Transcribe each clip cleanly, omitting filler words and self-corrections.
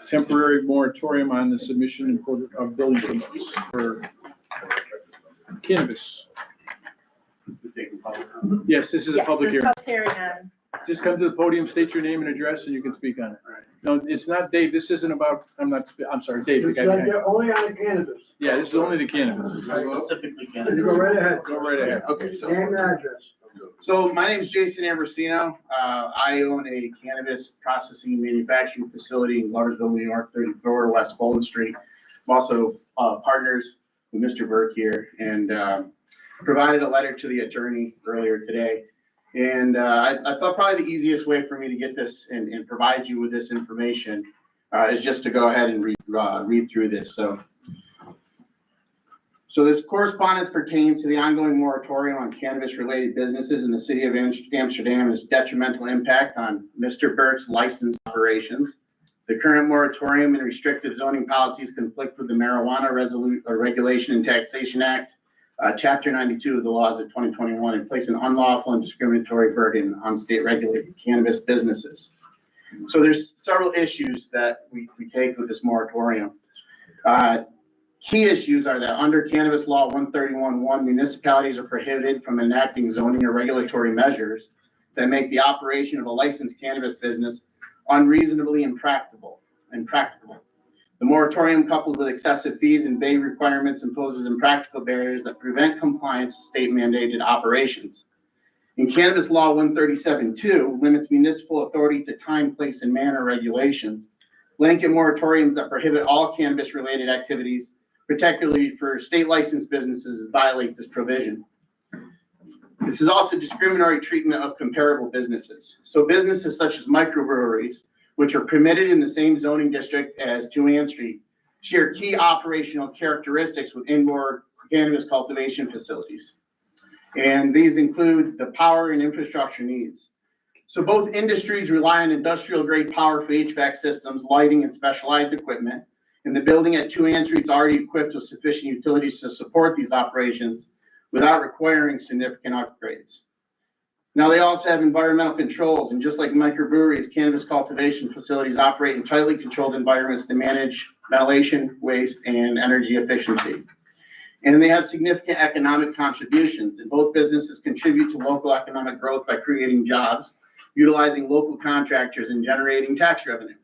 temporary moratorium on the submission of building permits for cannabis. Yes, this is a public hearing. Public hearing on. Just come to the podium, state your name and address, and you can speak on it. No, it's not Dave. This isn't about, I'm sorry, Dave. The guy behind you. Only on the cannabis. Yeah, this is only the cannabis. Specifically You cannabis. go right ahead. Go right ahead. Okay, Name and address. so my name is Jason Ambrosino. I own a cannabis processing and manufacturing facility in Gloversville, New York, 34 West Fulton Street. I'm also partners with Mr. Burke here, and provided a letter to the attorney earlier today. And I thought probably the easiest way for me to get this and provide you with this information is just to go ahead and read through this. So this correspondence pertains to the ongoing moratorium on cannabis-related businesses in the city of Amsterdam and its detrimental impact on Mr. Burke's licensed operations. The current moratorium and restrictive zoning policies conflict with the Marijuana Regulation and Taxation Act, Chapter 92 of the laws of 2021, and place an unlawful and discriminatory burden on state-regulated cannabis businesses. So there's several issues that we take with this moratorium. Key issues are that under Cannabis Law 131.1, municipalities are prohibited from enacting zoning or regulatory measures that make the operation of a licensed cannabis business unreasonably impracticable. The moratorium, coupled with excessive fees and vague requirements, imposes impractical barriers that prevent compliance with state-mandated operations. In Cannabis Law 137.2, limits municipal authority to time, place, and manner regulations. Blanket moratoriums that prohibit all cannabis-related activities, particularly for state-licensed businesses, violate this provision. This is also discriminatory treatment of comparable businesses. So businesses such as microbreweries, which are permitted in the same zoning district as 2 Ann Street, share key operational characteristics with indoor cannabis cultivation facilities. And these include the power and infrastructure needs. So both industries rely on industrial grade power for HVAC systems, lighting, and specialized equipment. And the building at 2 Ann Street is already equipped with sufficient utilities to support these operations without requiring significant upgrades. Now, they also have environmental controls, and just like microbreweries, cannabis cultivation facilities operate in tightly controlled environments to manage ventilation, waste, and energy efficiency. And they have significant economic contributions, and both businesses contribute to local economic growth by creating jobs, utilizing local contractors, and generating tax revenue.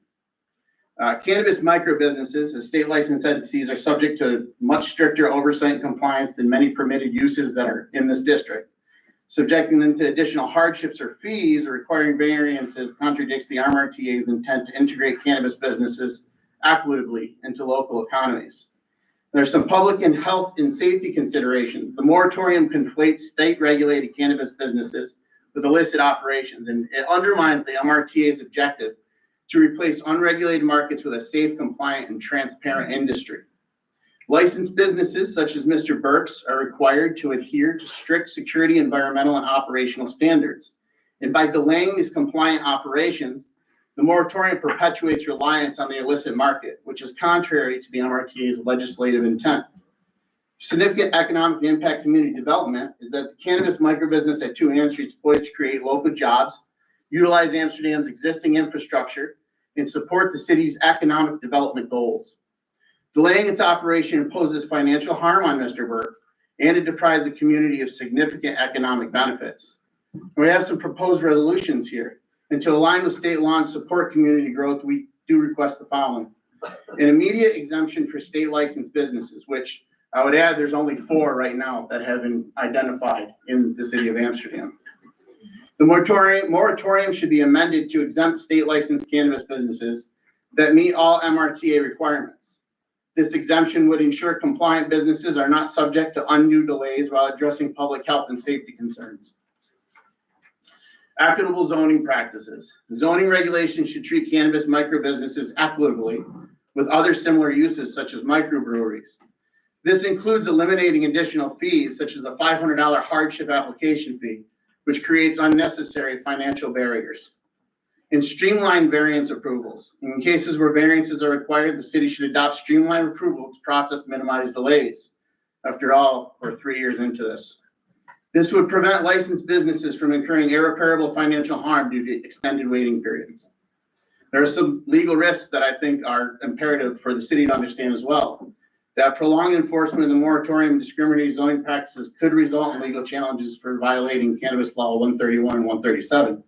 Cannabis micro-businesses as state licensed entities are subject to much stricter oversight and compliance than many permitted uses that are in this district. Subjecting them to additional hardships or fees or requiring variances contradicts the MRTA's intent to integrate cannabis businesses equitably into local economies. There's some public and health and safety considerations. The moratorium conflates state-regulated cannabis businesses with illicit operations, and it undermines the MRTA's objective to replace unregulated markets with a safe, compliant, and transparent industry. Licensed businesses such as Mr. Burke's are required to adhere to strict security, environmental, and operational standards. And by delaying these compliant operations, the moratorium perpetuates reliance on the illicit market, which is contrary to the MRTA's legislative intent. Significant economic impact community development is that the cannabis microbusiness at 2 Ann Street is poised to create local jobs, utilize Amsterdam's existing infrastructure, and support the city's economic development goals. Delaying its operation imposes financial harm on Mr. Burke, and it deprives the community of significant economic benefits. And we have some proposed resolutions here. And to align with state law and support community growth, we do request the following. An immediate exemption for state licensed businesses, which I would add there's only 4 right now that have been identified in the city of Amsterdam. The moratorium should be amended to exempt state licensed cannabis businesses that meet all MRTA requirements. This exemption would ensure compliant businesses are not subject to undue delays while addressing public health and safety concerns. Equitable zoning practices. Zoning regulations should treat cannabis microbusinesses equitably with other similar uses such as microbreweries. This includes eliminating additional fees such as the $500 hardship application fee, which creates unnecessary financial barriers. And streamlined variance approvals. In cases where variances are required, the city should adopt streamlined approval to process minimize delays. After all, we're 3 years into this. This would prevent licensed businesses from incurring irreparable financial harm due to extended waiting periods. There are some legal risks that I think are imperative for the city to understand as well. That prolonged enforcement of the moratorium and discriminatory zoning practices could result in legal challenges for violating cannabis law 131 and 137. You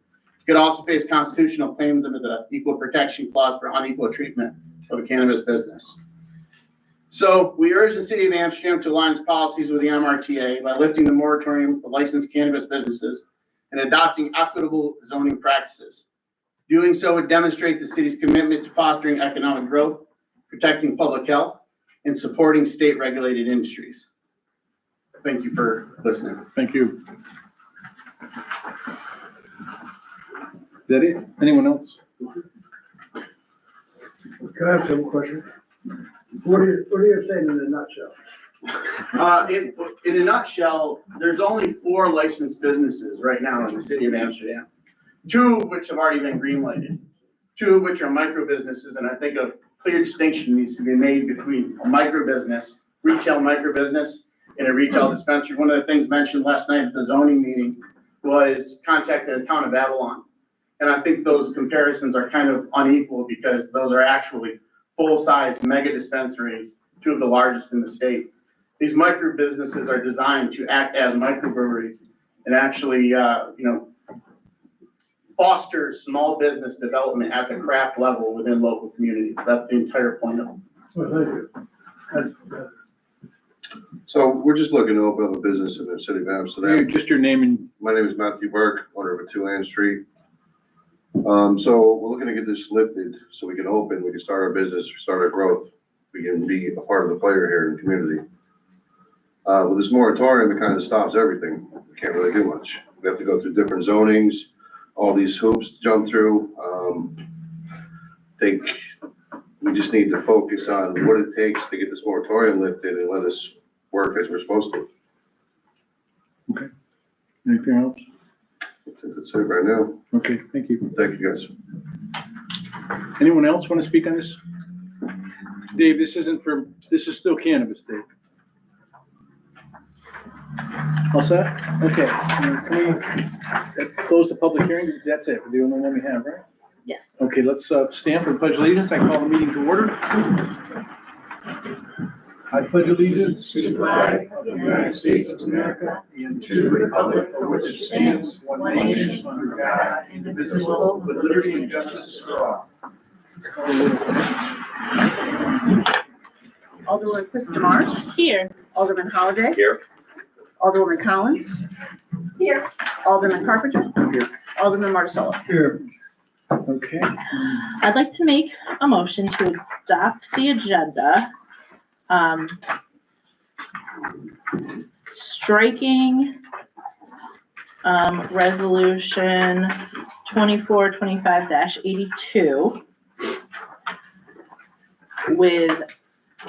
could also face constitutional claims under the Equal Protection Clause for unequal treatment of a cannabis business. So we urge the city of Amsterdam to align its policies with the MRTA by lifting the moratorium for licensed cannabis businesses and adopting equitable zoning practices. Doing so would demonstrate the city's commitment to fostering economic growth, protecting public health, and supporting state-regulated industries. Thank you for listening. Thank you. Is that it? Anyone else? Can I have some questions? What are you saying in a nutshell? In a nutshell, there's only 4 licensed businesses right now in the city of Amsterdam, 2 of which have already been green-lighted, 2 of which are micro businesses, and I think a clear distinction needs to be made between a micro business, retail micro business, and a retail dispensary. One of the things mentioned last night at the zoning meeting was contacting the town of Avalon. And I think those comparisons are kind of unequal because those are actually full-size mega dispensaries, 2 of the largest in the state. These micro businesses are designed to act as microbreweries and actually, foster small business development at the craft level within local communities. That's the entire point of them. Well, thank you. So we're just looking to open up a business in the city of Amsterdam. Just your name and, My name is Matthew Burke, owner of 2 Ann Street. So we're looking to get this lifted so we can open, we can start our business, start our growth. We can be a part of the player here in the community. With this moratorium, it kind of stops everything. We can't really do much. We have to go through different zonings, all these hoops to jump through. Think we just need to focus on what it takes to get this moratorium lifted and let us work as we're supposed to. anything else? I think that's it right now. Okay, thank you. Thank you, guys. Anyone else want to speak on this? Dave, this is still cannabis, Dave. All set? Okay, can we close the public hearing? That's it, we're the only one we have, right? Yes. Okay, let's stand for the pledge of allegiance. I call the meeting to order. I pledge allegiance to the flag of the United States of America and to the republic for which it stands, one nation, under God, indivisible, with liberty and justice for all. Alderman Chris Demars. Here. Alderman Holliday. Here. Alderwoman Collins. Here. Alderman Carpenter. Here. Alderman Marticello. Here. Okay. I'd like to make a motion to adopt the agenda. Striking, resolution 2425-82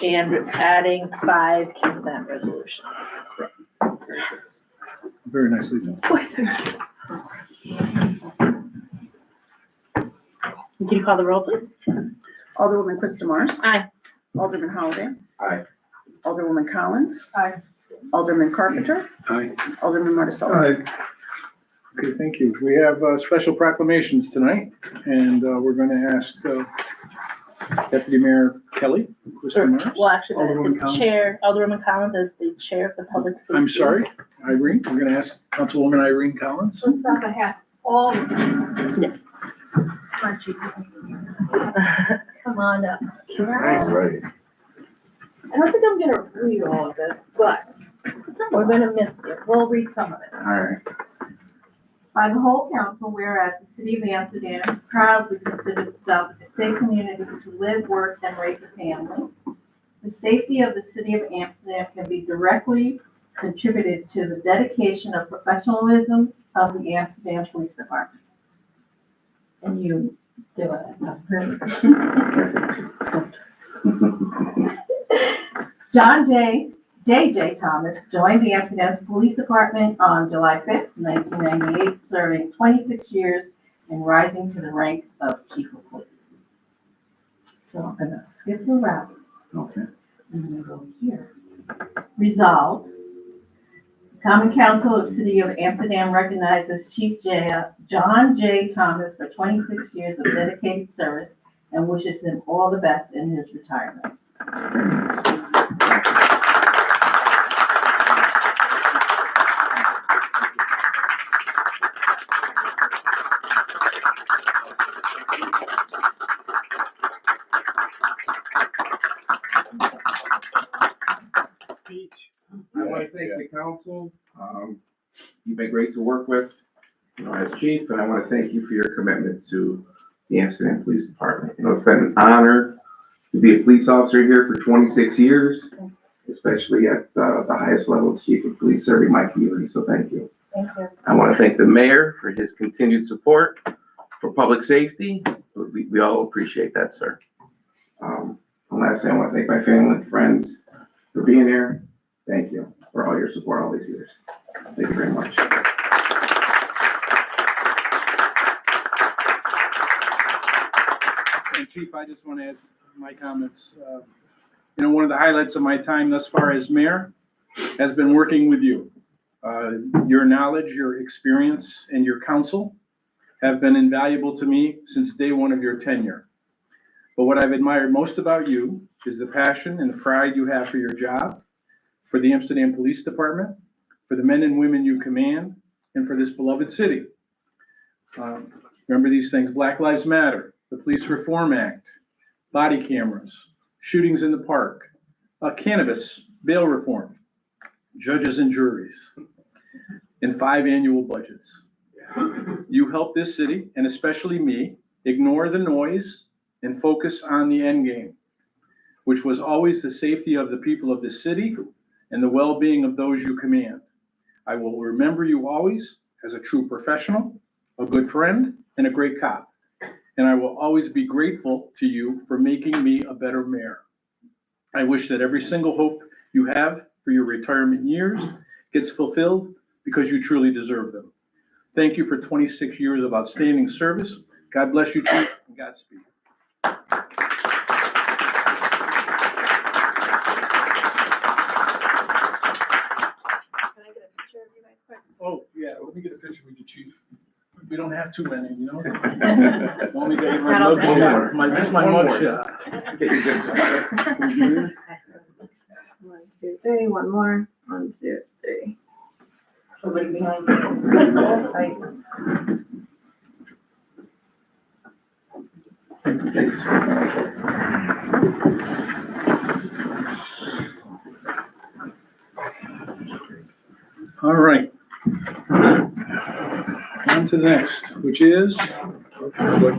and adding 5 consent resolutions. Very nicely done. Can you call the roll, please? Alderwoman Chris Demars. Aye. Alderman Holliday. Aye. Alderwoman Collins. Aye. Alderman Carpenter. Aye. Alderman Marticello. Okay, thank you. We have special proclamations tonight, and we're going to ask Deputy Mayor Kelly. Well, actually, Alderwoman the Collins. chair, Alderwoman Collins is the chair of the public safety. I'm sorry, Irene. We're going to ask Councilwoman Irene Collins. Let's not have all of them. Yes. Aren't you? Come on up. Right. I don't think I'm gonna read all of this, but we're gonna miss you. We'll read some of it. All right. By the whole council, whereas the city of Amsterdam proudly considers itself a safe community to live, work, and raise a family. The safety of the city of Amsterdam can be directly contributed to the dedication of professionalism of the Amsterdam Police Department. And you do it. John J.J. Thomas joined the Amsterdam Police Department on July 5th, 1998, serving 26 years and rising to the rank of Chief of Police. So I'm gonna skip the rest. Okay. I'm gonna go here. Resolved Common Council of the City of Amsterdam recognizes Chief John J. Thomas for 26 years of dedicated service and wishes him all the best in his retirement. I want to thank the council. You've been great to work with, as chief, and I want to thank you for your commitment to the Amsterdam Police Department. It's been an honor to be a police officer here for 26 years, especially at the highest level as chief of police serving my community, so thank you. Thank you. I want to thank the mayor for his continued support for public safety. We all appreciate that, sir. And lastly, I want to thank my family and friends for being here. Thank you for all your support all these years. Thank you very much. And Chief, I just want to add my comments. One of the highlights of my time thus far as mayor has been working with you. Your knowledge, your experience, and your counsel have been invaluable to me since day one of your tenure. But what I've admired most about you is the passion and the pride you have for your job, for the Amsterdam Police Department, for the men and women you command, and for this beloved city. Remember these things: Black Lives Matter, the Police Reform Act, body cameras, shootings in the park, cannabis, bail reform, judges and juries, and 5 annual budgets. You help this city, and especially me, ignore the noise and focus on the end game, which was always the safety of the people of this city and the well-being of those you command. I will remember you always as a true professional, a good friend, and a great cop. And I will always be grateful to you for making me a better mayor. I wish that every single hope you have for your retirement years gets fulfilled because you truly deserve them. Thank you for 26 years of outstanding service. God bless you, Chief, and Godspeed. Oh, yeah, let me get a picture with you, Chief. We don't have too many, you know? Only got my mug shot. Just my mug shot. Get your good side. 1, 2, 3, one more. 1, 2, 3. Somebody behind you. Tight. Thanks. All right. On to the next, which is, Public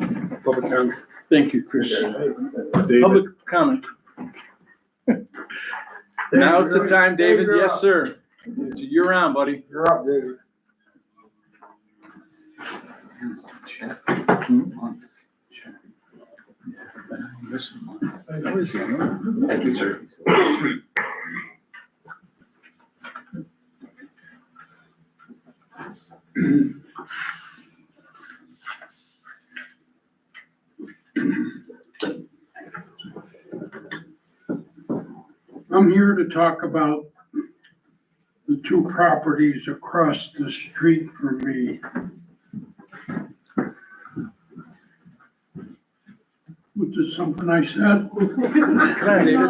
comment. thank you, Chris. Public comment. Now it's the time, David. Yes, sir. You're on, buddy. You're up, David. Thank you, sir. I'm here to talk about the 2 properties across the street from me. Which is something I said. Come on, David.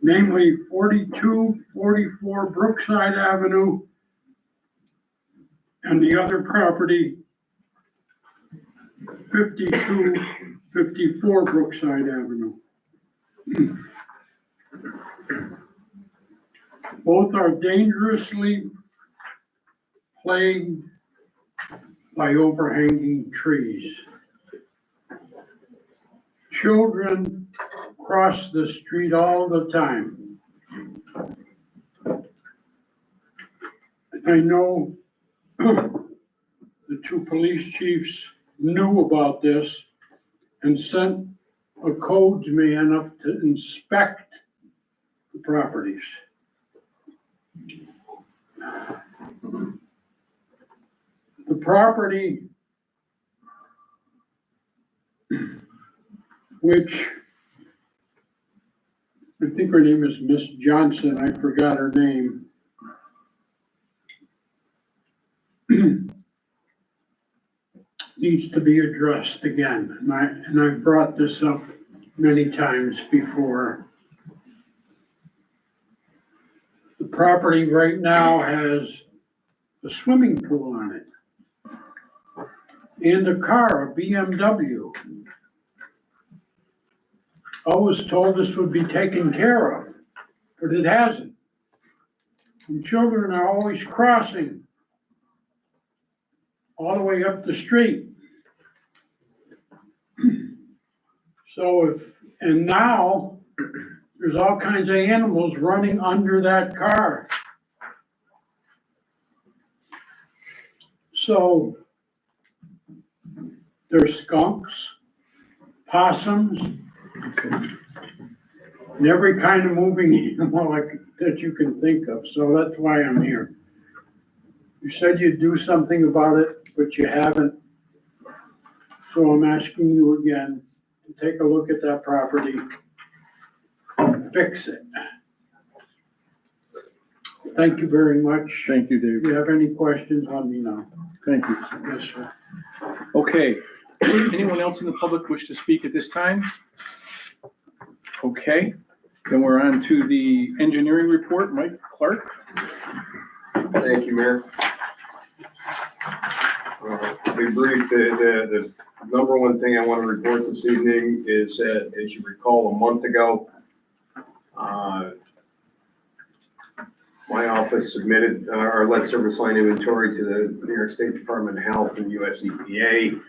Namely 4244 Brookside Avenue and the other property 5254 Brookside Avenue. Both are dangerously plagued by overhanging trees. Children cross the street all the time. I know the 2 police chiefs knew about this and sent a codes man up to inspect the properties. The property which I think her name is Miss Johnson, I forgot her name. Needs to be addressed again, and I brought this up many times before. The property right now has a swimming pool on it. And a car, a BMW. I was told this would be taken care of, but it hasn't. And children are always crossing all the way up the street. So and now, there's all kinds of animals running under that car. So, there's skunks, possums, and every kind of moving animal that you can think of, so that's why I'm here. You said you'd do something about it, but you haven't. So I'm asking you again to take a look at that property and fix it. Thank you very much. Thank you, If Dave. you have any questions, let me know. Thank you. Yes, sir. Okay, anyone else in the public wish to speak at this time? Okay, then we're on to the engineering report. Mike Clark? Thank you, Mayor. To be brief, the number one thing I want to report this evening is that, as you recall, a month ago, my office submitted our lead service line inventory to the New York State Department of Health and US EPA.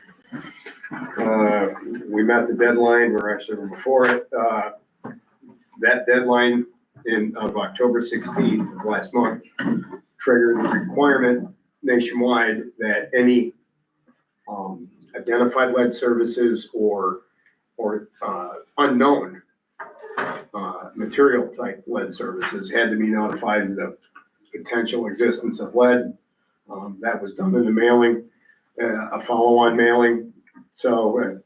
We met the deadline, we're actually before it. That deadline of October 16th of last month triggered the requirement nationwide that any identified lead services or unknown material type lead services had to be notified of the potential existence of lead. That was done in the mailing, a follow-on mailing. So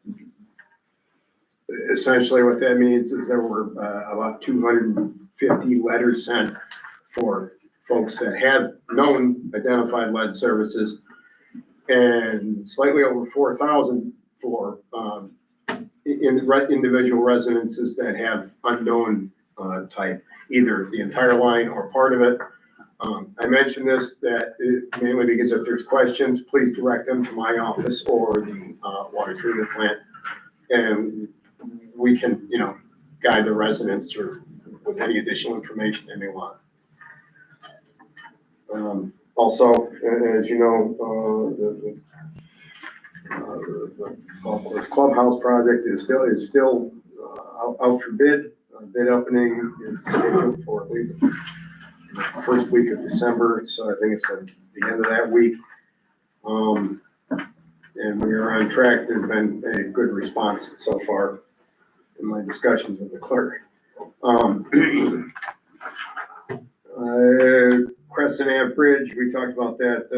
essentially what that means is there were about 250 letters sent for folks that had known identified lead services, and slightly over 4,000 for individual residences that have unknown type, either the entire line or part of it. I mentioned this mainly because if there's questions, please direct them to my office or the water treatment plant, and we can, guide the residents through with any additional information they may want. Also, as you know, the golf course clubhouse project is still out for bid. Bid opening is scheduled for the first week of December, so I think it's the end of that week. And we are on track. There's been a good response so far in my discussions with the clerk. Crescent Ave Bridge, we talked about that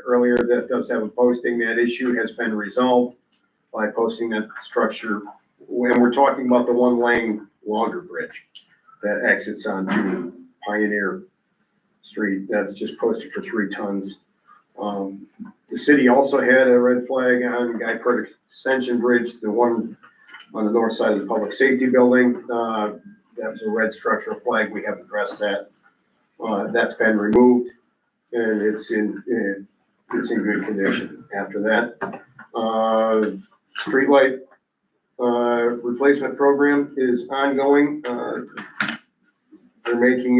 earlier. That does have a posting. That issue has been resolved by posting that structure. When we're talking about the one lane longer bridge that exits onto Pioneer Street, that's just posted for 3 tons. The city also had a red flag on Guy Pert Extension Bridge, the one on the north side of the public safety building. That was a red structural flag. We have addressed that. That's been removed, and it's in good condition after that. Streetlight replacement program is ongoing. They're making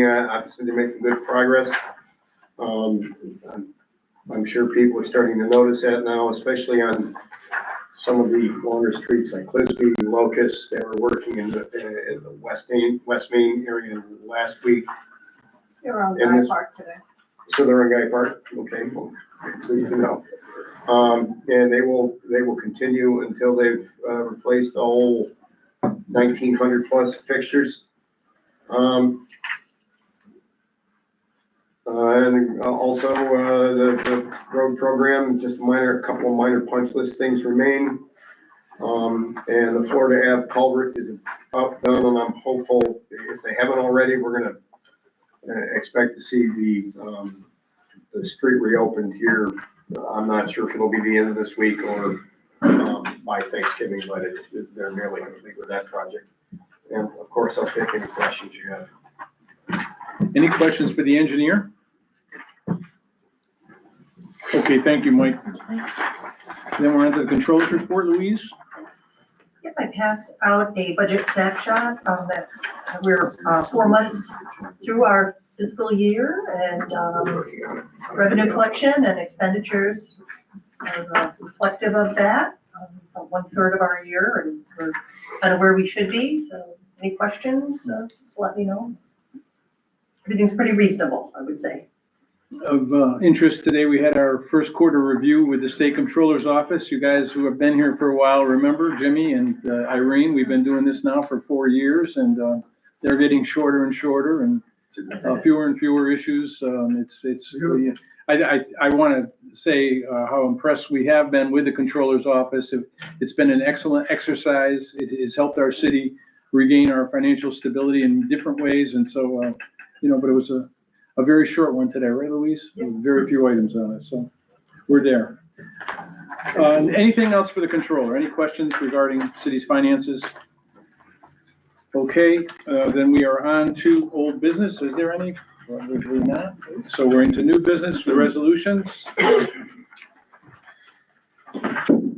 good progress. I'm sure people are starting to notice that now, especially on some of the longer streets like Clisby, Locust. They were working in the West Main area last week. They were on And Guy this- Park today. So they're in Guy Park, okay, well, good to know. And they will continue until they've replaced the whole 1,900 plus fixtures. And also, the road program, just a couple of minor punch list things remain. And the Florida Ave culvert is up, done, and I'm hopeful, if they haven't already, we're gonna expect to see the street reopened here. I'm not sure if it'll be the end of this week or by Thanksgiving, but they're nearly complete with that project. And of course, I'll take any questions you have. Any questions for the engineer? Okay, thank you, Mike. Then we're on to the controls report, Louise. Yep, I passed out a budget snapshot of that. We're 4 months through our fiscal year, and revenue collection and expenditures are reflective of that. About 1/3 of our year, and we're kind of where we should be. So any questions, just let me know. Everything's pretty reasonable, I would say. Of interest today, we had our first quarter review with the State Controller's Office. You guys who have been here for a while remember Jimmy and Irene. We've been doing this now for 4 years, and they're getting shorter and shorter and fewer and fewer issues. I want to say how impressed we have been with the Controller's Office. It's been an excellent exercise. It has helped our city regain our financial stability in different ways, and so, but it was a very short one today, right, Louise? With very few items on it, so we're there. Anything else for the controller? Any questions regarding city's finances? Okay, then we are on to old business. Is there any? Probably not. So we're into new business for resolutions.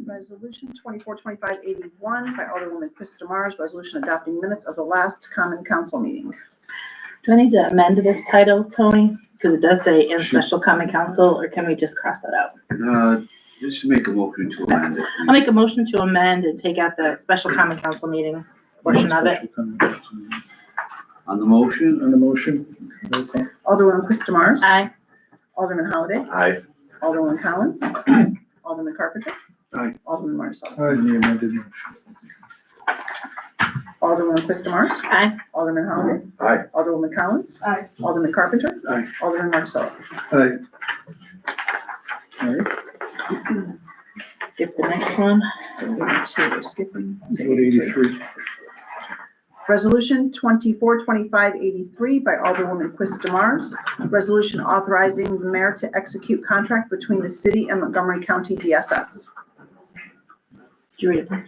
Resolution 242581 by Alderwoman Krista Mars, resolution adopting minutes of the last common council meeting. Do I need to amend this title, Tony? Because it does say in special common council, or can we just cross that out? Just make a motion to amend it. I'll make a motion to amend and take out the special common council meeting portion of it. On the motion? On the motion. Alderwoman Krista Mars. Aye. Alderman Holliday. Aye. Alderwoman Collins. Alderman Carpenter. Aye. Alderman Marticello. On the amended motion. Alderwoman Krista Mars. Aye. Alderman Holliday. Aye. Alderwoman Collins. Aye. Alderman Carpenter. Aye. Alderman Marticello. Aye. All right, Skip the next one. So we're going to, we're skipping. go to 83. Resolution 242583 by Alderwoman Krista Mars. Resolution authorizing the mayor to execute contract between the city and Montgomery County DSS. Do you read it, please?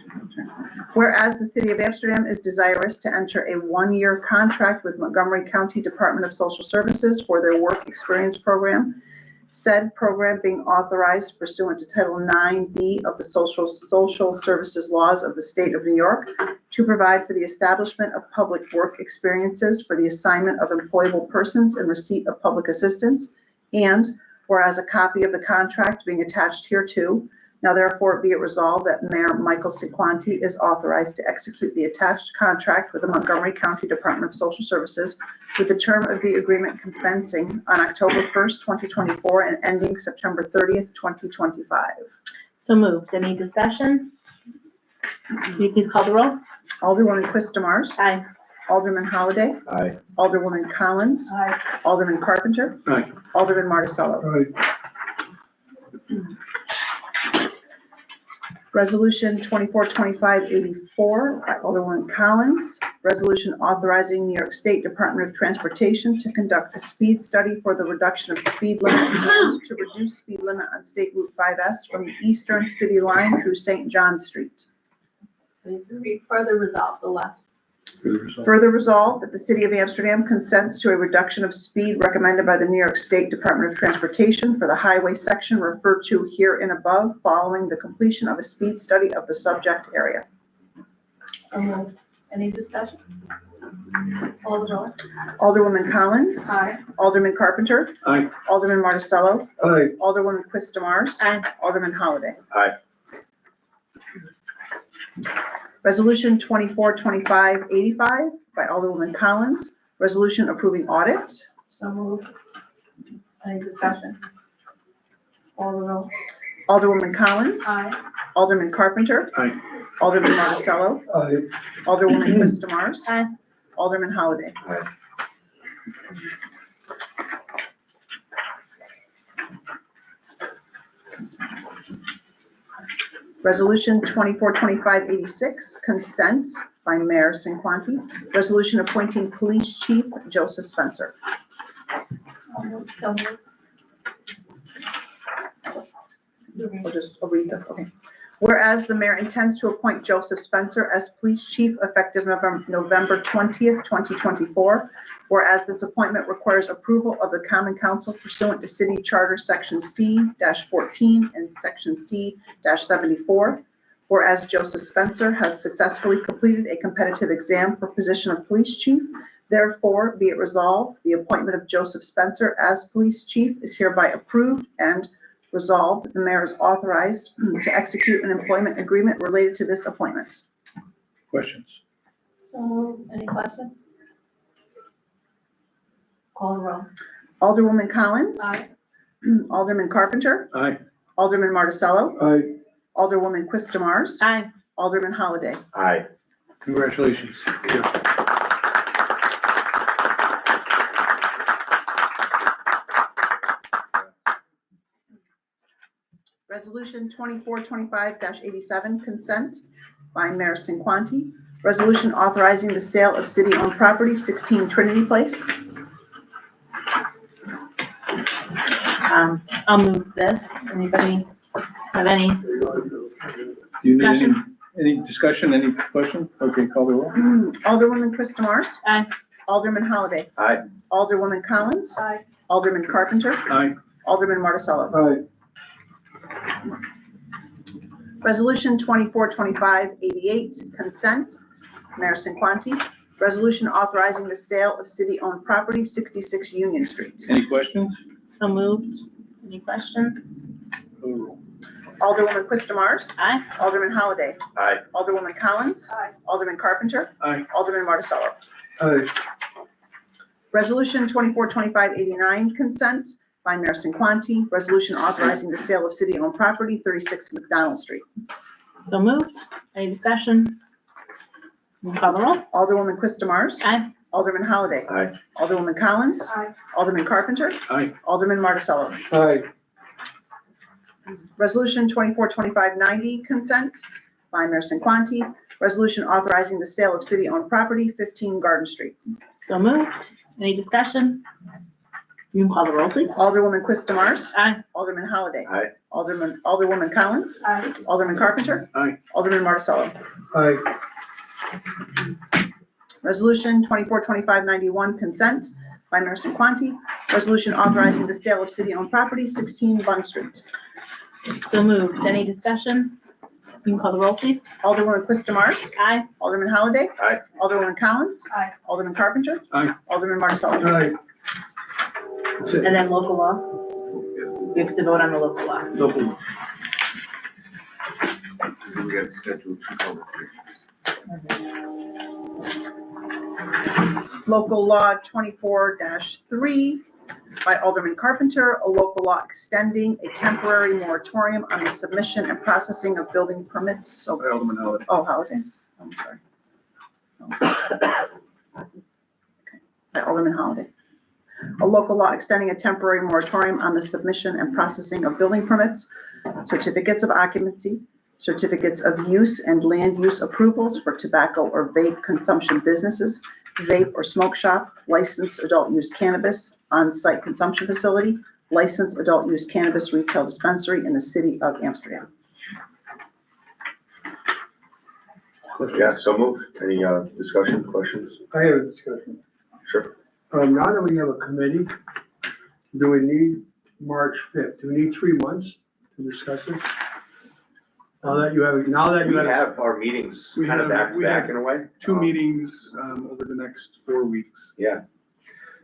Whereas the city of Amsterdam is desirous to enter a 1-year contract with Montgomery County Department of Social Services for their work experience program, said program being authorized pursuant to Title 9B of the Social Services Laws of the State of New York to provide for the establishment of public work experiences for the assignment of employable persons in receipt of public assistance, and whereas a copy of the contract being attached hereto, now therefore be it resolved that Mayor Michael Sequanti is authorized to execute the attached contract with the Montgomery County Department of Social Services with the term of the agreement commencing on October 1st, 2024 and ending September 30th, 2025. So moved. Any discussion? Can you please call the roll? Alderwoman Krista Mars. Aye. Alderman Holliday. Aye. Alderwoman Collins. Aye. Alderman Carpenter. Aye. Alderman Marticello. Resolution 242584 by Alderwoman Collins. Resolution authorizing New York State Department of Transportation to conduct a speed study for the reduction of speed limit and to reduce speed limit on State Route 5S from the eastern city line through St. John Street. So you can read further resolve the last. Further resolved that the city of Amsterdam consents to a reduction of speed recommended by the New York State Department of Transportation for the highway section referred to here and above following the completion of a speed study of the subject area. Any discussion? Call the roll. Alderwoman Collins. Aye. Alderman Carpenter. Aye. Alderman Marticello. Aye. Alderwoman Krista Mars. Aye. Alderman Holliday. Aye. Resolution 242585 by Alderwoman Collins. Resolution approving audit. So moved. Any discussion? Call the roll. Alderwoman Collins. Aye. Alderman Carpenter. Aye. Alderman Marticello. Aye. Alderwoman Krista Mars. Aye. Alderman Holliday. Aye. Resolution 242586, consent by Mayor Sinquanti. Resolution appointing Police Chief Joseph Spencer. So moved. I'll read them, okay. Whereas the mayor intends to appoint Joseph Spencer as police chief effective November 20th, 2024. Whereas this appointment requires approval of the common council pursuant to city charter section C-14 and section C-74. Whereas Joseph Spencer has successfully completed a competitive exam for position of police chief. Therefore, be it resolved, the appointment of Joseph Spencer as police chief is hereby approved, and resolved, the mayor is authorized to execute an employment agreement related to this appointment. Questions? So moved. Any questions? Call the roll. Alderwoman Collins. Aye. Alderman Carpenter. Aye. Alderman Marticello. Aye. Alderwoman Quistamars. Aye. Alderman Holliday. Aye. Congratulations. Resolution 2425-87, consent by Mayor Sinquanti. Resolution authorizing the sale of city-owned property, 16 Trinity Place. I'll move this. Anybody have any? Do you need any discussion, any question? Okay, call the roll. Alderwoman Quistamars. Aye. Alderman Holliday. Aye. Alderwoman Collins. Aye. Alderman Carpenter. Aye. Alderman Marticello. Aye. Resolution 2425-88, consent, Mayor Sinquanti. Resolution authorizing the sale of city-owned property, 66 Union Street. Any questions? So moved. Any questions? Call the roll. Alderwoman Quistamars. Aye. Alderman Holliday. Aye. Alderwoman Collins. Aye. Alderman Carpenter. Aye. Alderman Marticello. Aye. Resolution 2425-89, consent by Mayor Sinquanti. Resolution authorizing the sale of city-owned property, 36 McDonald Street. So moved. Any discussion? You can call the roll. Alderwoman Quistamars. Aye. Alderman Holliday. Aye. Alderwoman Collins. Aye. Alderman Carpenter. Aye. Alderman Marticello. Aye. Resolution 2425-90, consent by Mayor Sinquanti. Resolution authorizing the sale of city-owned property, 15 Garden Street. So moved. Any discussion? You can call the roll, please. Alderwoman Quistamars. Aye. Alderman Holliday. Aye. Alderwoman Collins. Aye. Alderman Carpenter. Aye. Alderman Marticello. Aye. Resolution 2425-91, consent by Mayor Sinquanti. Resolution authorizing the sale of city-owned property, 16 Bun Street. So moved. Any discussion? You can call the roll, please. Alderwoman Quistamars. Aye. Alderman Holliday. Aye. Alderwoman Collins. Aye. Alderman Carpenter. Aye. Alderman Marticello. Aye. That's it. And then local law. We have to vote on the local law. Local. We got scheduled 2 public hearings. Local Law 24-3 by Alderman Carpenter, a local law extending a temporary moratorium on the submission and processing of building permits. So, Alderman Holliday. oh, Holiday, I'm sorry. Okay, by Alderman Holiday. A local law extending a temporary moratorium on the submission and processing of building permits, certificates of occupancy, certificates of use and land use approvals for tobacco or vape consumption businesses, vape or smoke shop, licensed adult use cannabis, on-site consumption facility, licensed adult use cannabis retail dispensary in the city of Amsterdam. Yeah, so moved. Any, discussion, questions? I have a discussion. Sure. Now that we have a committee, do we need March 5th? Do we need 3 months to discuss this? Now that you have, We have our meetings We kind of have- back to we back have in a way. 2 meetings over the next 4 weeks. Yeah.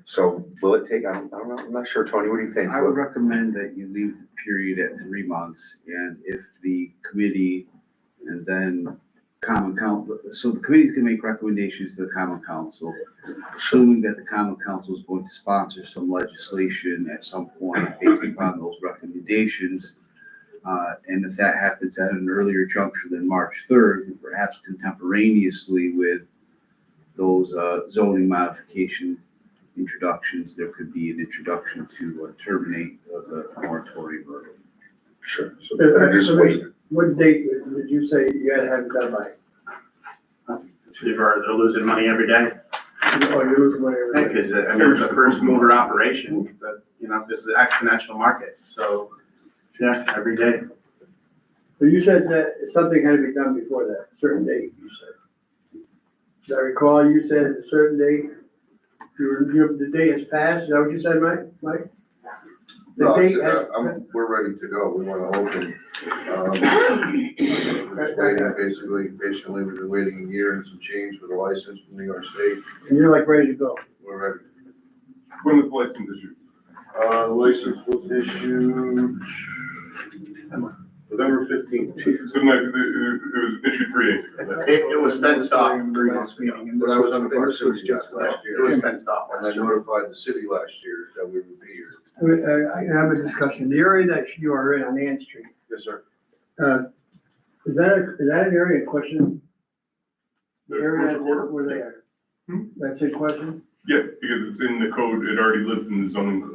So will it take, I don't know, I'm not sure, Tony, what do you think? I would recommend that you leave the period at 3 months, and if the committee and then common council, so the committee's gonna make recommendations to the common council, assuming that the common council is going to sponsor some legislation at some point based upon those recommendations. And if that happens at an earlier juncture than March 3rd, perhaps contemporaneously with those zoning modification introductions, there could be an introduction to terminate the moratorium early. Sure. So just wait. What date did you say you had to have it done by? They're losing money every day. Oh, you're losing money every day. Because, I mean, it's a first mover operation, but, you know, this is an exponential market, so, yeah, every day. But you said that something had to be done before that, a certain date, you said. As I recall, you said a certain date, the day has passed, is that what you said, Mike? The No, date has. we're ready to go. We want to open. We're just waiting, basically, patiently, we've been waiting a year and some change for the license from New York State. And you're like ready to go. We're ready. When was the license issued? The license was issued November 15th. So next, it was issued 3 days ago. It was fenced off last meeting, But I was on the Park City just last It year, was fenced off and I last year. notified the city last year that we would be here. I have a discussion. The area that you are in on Ann Street, Yes, sir. is that an area in question? The The area commercial quarter? where they are? That's in question? Yeah, because it's in the code, it already lives in the zoning,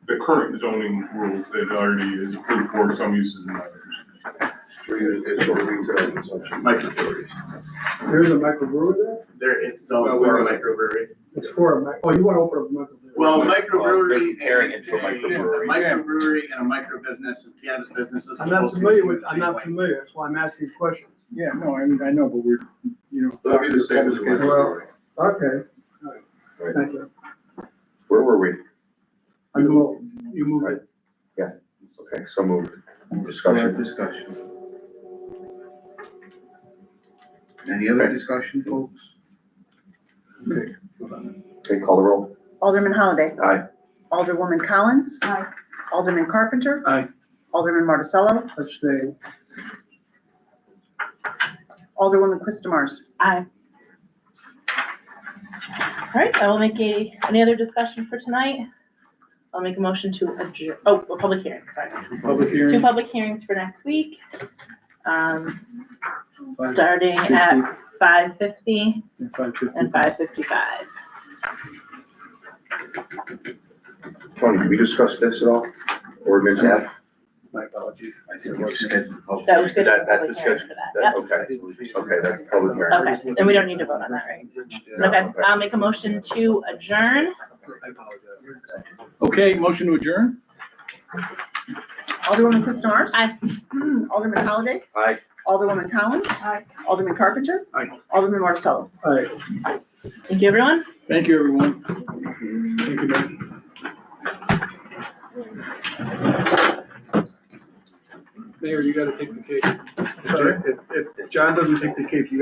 the current zoning rules, it already is approved for some uses and others. It's for retail consumption. Microbreweries. There's a microbrewery there? It's zoned for a microbrewery. It's for you want to open up a microbrewery? Well, microbrewery and Comparing it to a microbrewery. a microbrewery and a micro business and cannabis businesses. are I'm not supposed to be familiar seen with, the I'm same not way. familiar, that's why I'm asking these questions. Yeah, no, I know, but we're, That'll be the same as a microbrewery. Okay, all right, thank you. Where were we? You moved it. Okay, so moved. Discussion. Any other discussion, folks? Okay, call the roll. Alderman Holliday. Aye. Alderwoman Collins. Aye. Alderman Carpenter. Aye. Alderman Marticello. Abstain. Alderwoman Quistamars. Aye. All right, I will make any other discussion for tonight? I'll make a motion to adjourn, a public hearing, sorry. public Two hearing. public hearings for next week. Starting at 5:50 and 5:55. Tony, did we discuss this at all? Ordinance F? My apologies. That was good. That's the schedule. For that, yep. Okay, that's the public hearing. Okay, and we don't need to vote on that, right? Okay, I'll make a motion to adjourn. I apologize. Okay, motion to adjourn? Alderwoman Quistamars. Aye. Alderman Holliday. Aye. Alderwoman Collins. Aye. Alderman Carpenter. Aye. Alderman Marticello. All right. Thank you, everyone. Thank you, everyone. Thank you, Becky. Mayor, you gotta take the cake. Sorry, if John doesn't take the cake, you